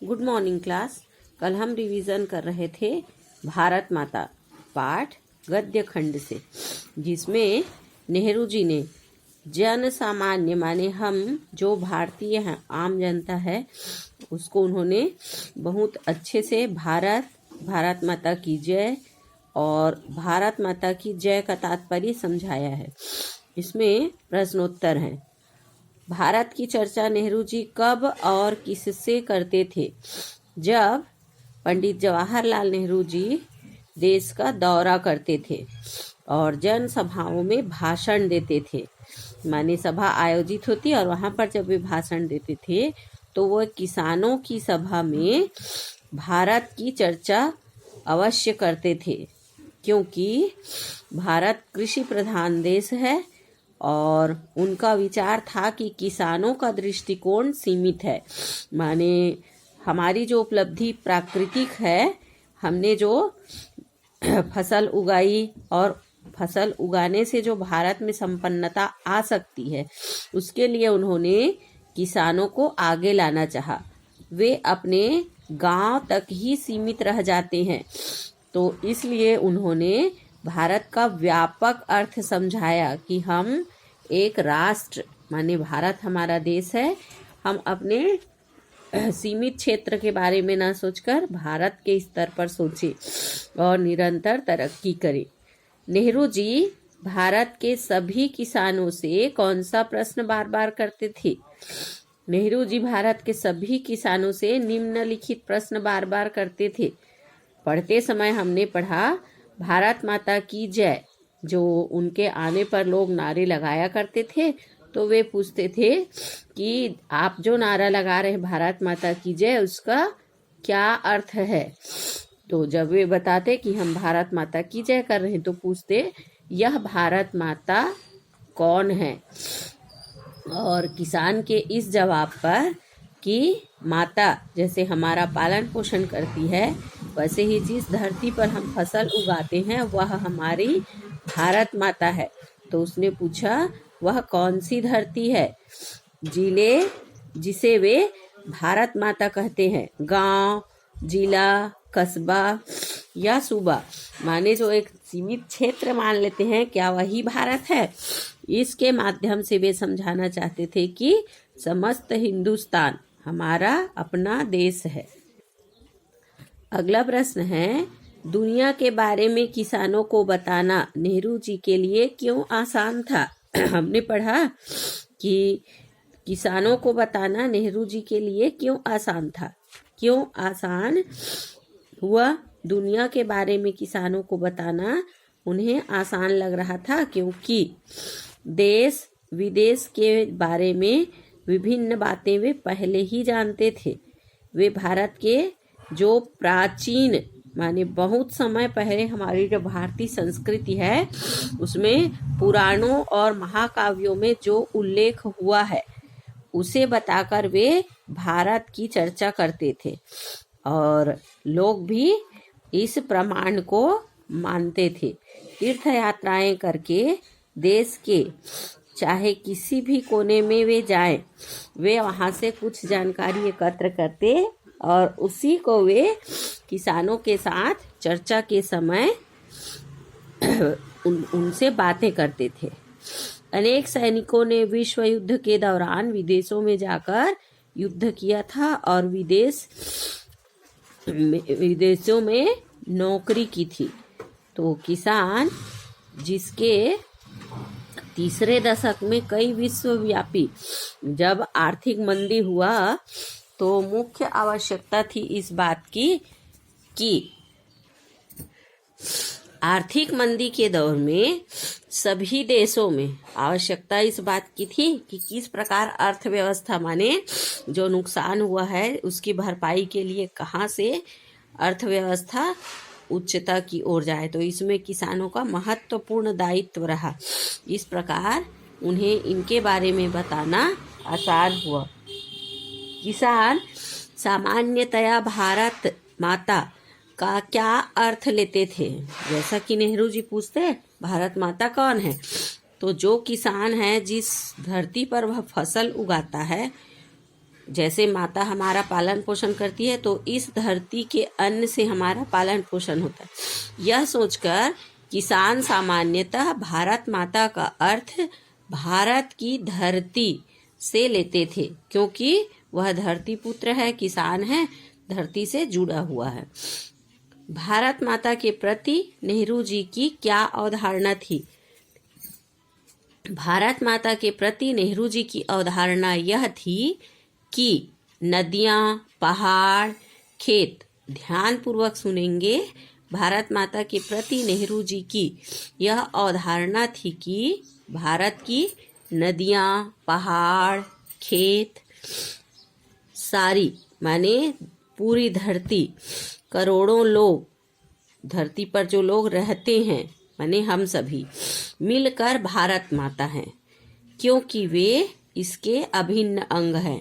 Good morning class. कल हम revision कर रहे थे भारत माता पाठ गद्य खंड से, जिसमें नेहरू जी ने जन सामान्य माने हम जो भारतीय हैं, आम जनता है, उसको उन्होंने बहुत अच्छे से भारत माता की जय और भारत माता की जय का तात्पर्य समझाया है। इसमें प्रश्नोत्तर हैं। भारत की चर्चा नेहरू जी कब और किससे करते थे? जब पंडित जवाहरलाल नेहरू जी देश का दौरा करते थे और जनसभाओं में भाषण देते थे। माने सभा आयोजित होती और वहां पर जब वे भाषण देते थे तो वह किसानों की सभा में भारत की चर्चा अवश्य करते थे, क्योंकि भारत कृषि प्रधान देश है और उनका विचार था कि किसानों का दृष्टिकोण सीमित है। माने हमारी जो उपलब्धि प्राकृतिक है, हमने जो फसल उगाई और फसल उगाने से जो भारत में संपन्नता आ सकती है, उसके लिए उन्होंने किसानों को आगे लाना चाहा। वे अपने गांव तक ही सीमित रह जाते हैं, तो इसलिए उन्होंने भारत का व्यापक अर्थ समझाया कि हम एक राष्ट्र माने भारत हमारा देश है, हम अपने सीमित क्षेत्र के बारे में ना सोचकर भारत के स्तर पर सोचें और निरंतर तरक्की करें। नेहरू जी भारत के सभी किसानों से कौन सा प्रश्न बार बार करते थे? नेहरू जी भारत के सभी किसानों से निम्नलिखित प्रश्न बार बार करते थे। पढ़ते समय हमने पढ़ा भारत माता की जय, जो उनके आने पर लोग नारे लगाया करते थे, तो वे पूछते थे कि आप जो नारा लगा रहे हैं भारत माता की जय, उसका क्या अर्थ है? तो जब वे बताते कि हम भारत माता की जय कर रहे हैं तो पूछते यह भारत माता कौन है? और किसान के इस जवाब पर कि माता जैसे हमारा पालन पोषण करती है, वैसे ही जिस धरती पर हम फसल उगाते हैं वह हमारी भारत माता है। तो उसने पूछा वह कौन सी धरती है जिसे वे भारत माता कहते हैं? गांव, जिला, कस्बा या सूबा, माने जो एक सीमित क्षेत्र मान लेते हैं, क्या वही भारत है? इसके माध्यम से वे समझाना चाहते थे कि समस्त हिंदुस्तान हमारा अपना देश है। अगला प्रश्न है, दुनिया के बारे में किसानों को बताना नेहरू जी के लिए क्यों आसान था? हमने पढ़ा कि किसानों को बताना नेहरू जी के लिए क्यों आसान था। क्यों आसान हुआ? दुनिया के बारे में किसानों को बताना उन्हें आसान लग रहा था, क्योंकि देश विदेश के बारे में विभिन्न बातें वे पहले ही जानते थे। वे भारत के जो प्राचीन माने बहुत समय पहले हमारी जो भारतीय संस्कृति है, उसमें पुराणों और महाकाव्यों में जो उल्लेख हुआ है उसे बताकर वे भारत की चर्चा करते थे और लोग भी इस प्रमाण को मानते थे। तीर्थ यात्राएं करके देश के चाहे किसी भी कोने में वे जाएं, वे वहां से कुछ जानकारी एकत्र करते और उसी को वे किसानों के साथ चर्चा के समय उनसे बातें करते थे। अनेक सैनिकों ने विश्व युद्ध के दौरान विदेशों में जाकर युद्ध किया था और विदेशों में नौकरी की थी। तो किसान जिसके तीसरे दशक में कई विश्वव्यापी जब आर्थिक मंदी हुआ तो मुख्य आवश्यकता थी इस बात की कि आर्थिक मंदी के दौर में सभी देशों में आवश्यकता इस बात की थी कि किस प्रकार अर्थव्यवस्था माने जो नुकसान हुआ है उसकी भरपाई के लिए कहाँ से अर्थव्यवस्था उच्चता की ओर जाए। तो इसमें किसानों का महत्वपूर्ण दायित्व रहा। इस प्रकार उन्हें इनके बारे में बताना आसान हुआ। किसान सामान्यतया भारत माता का क्या अर्थ लेते थे? जैसा कि नेहरू जी पूछते भारत माता कौन है, तो जो किसान है जिस धरती पर वह फसल उगाता है जैसे माता हमारा पालन पोषण करती है तो इस धरती के अन्न से हमारा पालन पोषण होता है। यह सोचकर किसान सामान्यतः भारत माता का अर्थ भारत की धरती से लेते थे, क्योंकि वह धरती पुत्र है, किसान है, धरती से जुड़ा हुआ है। भारत माता के प्रति नेहरू जी की क्या अवधारणा थी? भारत माता के प्रति नेहरू जी की अवधारणा यह थी कि नदियां, पहाड़, खेत, ध्यान पूर्वक सुनेंगे, भारत माता के प्रति नेहरू जी की यह अवधारणा थी कि भारत की नदियां, पहाड़, खेत, सारी माने पूरी धरती, करोड़ों लोग, धरती पर जो लोग रहते हैं माने हम सभी मिलकर भारत माता हैं, क्योंकि वे इसके अभिन्न अंग हैं।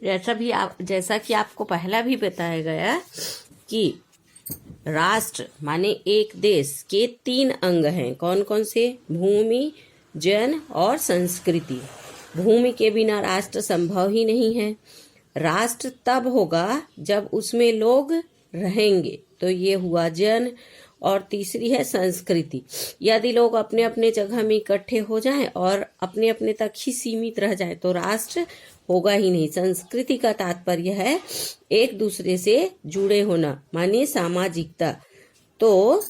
जैसा कि आपको पहला भी बताया गया कि राष्ट्र माने एक देश के 3 अंग हैं। कौन कौन से? भूमि, जन और संस्कृति। भूमि के बिना राष्ट्र संभव ही नहीं है। राष्ट्र तब होगा जब उसमें लोग रहेंगे, तो ये हुआ जन। और तीसरी है संस्कृति। यदि लोग अपने अपने जगह में इकट्ठे हो जाएं और अपने अपने तक ही सीमित रह जाएं तो राष्ट्र होगा ही नहीं। संस्कृति का तात्पर्य है एक दूसरे से जुड़े होना, माने सामाजिकता। तो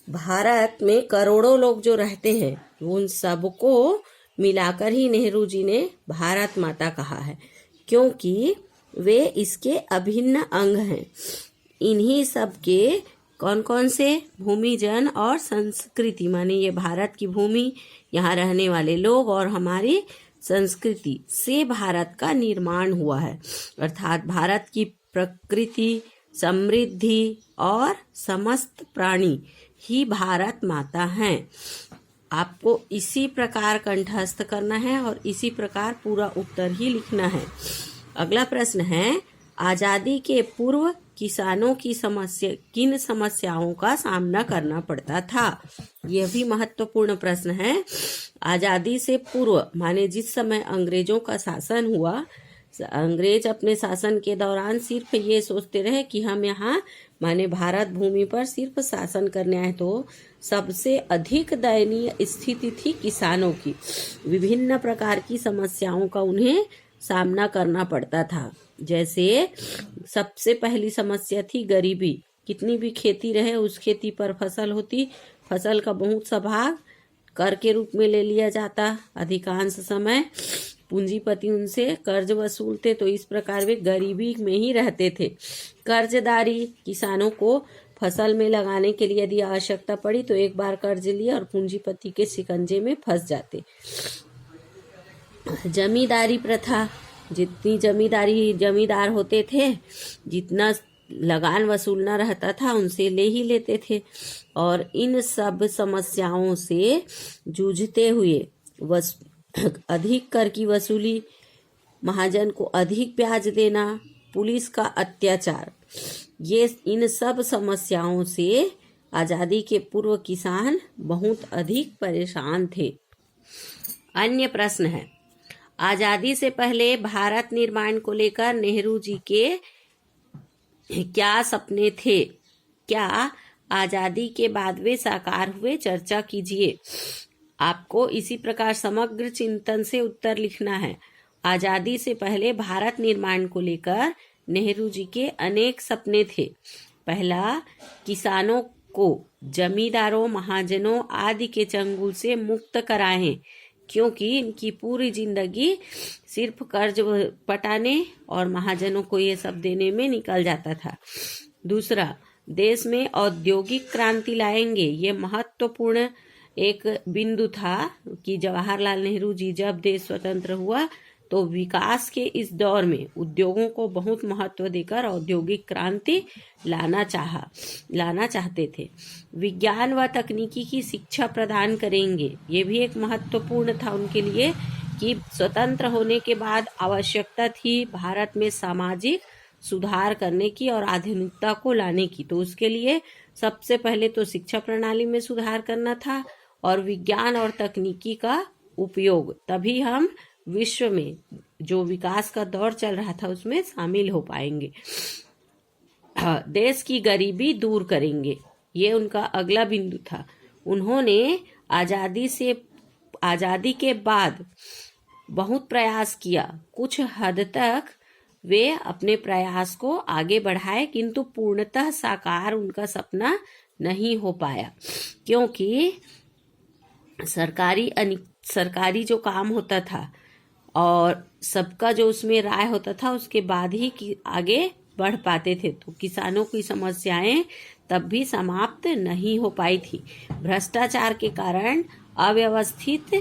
भारत में करोड़ों लोग जो रहते हैं उन सबको मिलाकर ही नेहरू जी ने भारत माता कहा है, क्योंकि वे इसके अभिन्न अंग हैं। इन्हीं सब के कौन कौन से? भूमि, जन और संस्कृति, माने ये भारत की भूमि, यहाँ रहने वाले लोग और हमारी संस्कृति से भारत का निर्माण हुआ है। अर्थात भारत की प्रकृति, समृद्धि और समस्त प्राणी ही भारत माता हैं। आपको इसी प्रकार कंठस्थ करना है और इसी प्रकार पूरा उत्तर ही लिखना है। अगला प्रश्न है, आजादी के पूर्व किसानों की किन समस्याओं का सामना करना पड़ता था? यह भी महत्वपूर्ण प्रश्न है। आजादी से पूर्व माने जिस समय अंग्रेजों का शासन हुआ, अंग्रेज अपने शासन के दौरान सिर्फ ये सोचते रहे कि हम यहाँ माने भारत भूमि पर सिर्फ शासन करने आए, तो सबसे अधिक दयनीय स्थिति थी किसानों की। विभिन्न प्रकार की समस्याओं का उन्हें सामना करना पड़ता था। जैसे सबसे पहली समस्या थी गरीबी। कितनी भी खेती रहे, उस खेती पर फसल होती, फसल का बहुत सा भाग कर के रूप में ले लिया जाता। अधिकांश समय पूंजीपति उनसे कर्ज वसूलते, तो इस प्रकार वे गरीबी में ही रहते थे। कर्जदारी, किसानों को फसल में लगाने के लिए यदि आवश्यकता पड़ी तो एक बार कर्ज लिया और पूंजीपति के शिकंजे में फंस जाते। जमींदारी प्रथा, जितनी जमींदार होते थे, जितना लगान वसूलना रहता था उनसे ले ही लेते थे। और इन सब समस्याओं से जूझते हुए अधिक कर की वसूली, महाजन को अधिक ब्याज देना, पुलिस का अत्याचार, ये इन सब समस्याओं से आजादी के पूर्व किसान बहुत अधिक परेशान थे। अन्य प्रश्न है, आजादी से पहले भारत निर्माण को लेकर नेहरू जी के क्या सपने थे? क्या आजादी के बाद वे साकार हुए? चर्चा कीजिए। आपको इसी प्रकार समग्र चिंतन से उत्तर लिखना है। आजादी से पहले भारत निर्माण को लेकर नेहरू जी के अनेक सपने थे। पहला, किसानों को जमींदारों, महाजनों आदि के चंगुल से मुक्त कराएं, क्योंकि इनकी पूरी जिंदगी सिर्फ कर्ज पटाने और महाजनों को ये सब देने में निकल जाता था। दूसरा, देश में औद्योगिक क्रांति लाएंगे। ये महत्वपूर्ण एक बिंदु था कि जवाहरलाल नेहरू जी जब देश स्वतंत्र हुआ तो विकास के इस दौर में उद्योगों को बहुत महत्व देकर औद्योगिक क्रांति लाना चाहते थे। विज्ञान व तकनीकी की शिक्षा प्रदान करेंगे। ये भी एक महत्वपूर्ण था उनके लिए कि स्वतंत्र होने के बाद आवश्यकता थी भारत में सामाजिक सुधार करने की और आधुनिकता को लाने की। तो उसके लिए सबसे पहले तो शिक्षा प्रणाली में सुधार करना था और विज्ञान और तकनीकी का उपयोग, तभी हम विश्व में जो विकास का दौर चल रहा था उसमें शामिल हो पाएंगे। देश की गरीबी दूर करेंगे, ये उनका अगला बिंदु था। उन्होंने आजादी के बाद बहुत प्रयास किया। कुछ हद तक वे अपने प्रयास को आगे बढ़ाए, किंतु पूर्णतः साकार उनका सपना नहीं हो पाया, क्योंकि सरकारी जो काम होता था और सबका जो उसमें राय होता था उसके बाद ही आगे बढ़ पाते थे। तो किसानों की समस्याएं तब भी समाप्त नहीं हो पाई थी। भ्रष्टाचार के कारण अव्यवस्थित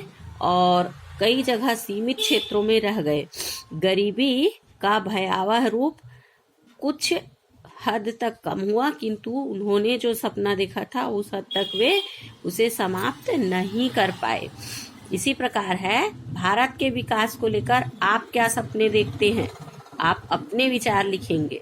और कई जगह सीमित क्षेत्रों में रह गए। गरीबी का भयावह रूप कुछ हद तक कम हुआ, किंतु उन्होंने जो सपना देखा था उस हद तक वे उसे समाप्त नहीं कर पाए। इसी प्रकार है भारत के विकास को लेकर आप क्या सपने देखते हैं? आप अपने विचार लिखेंगे।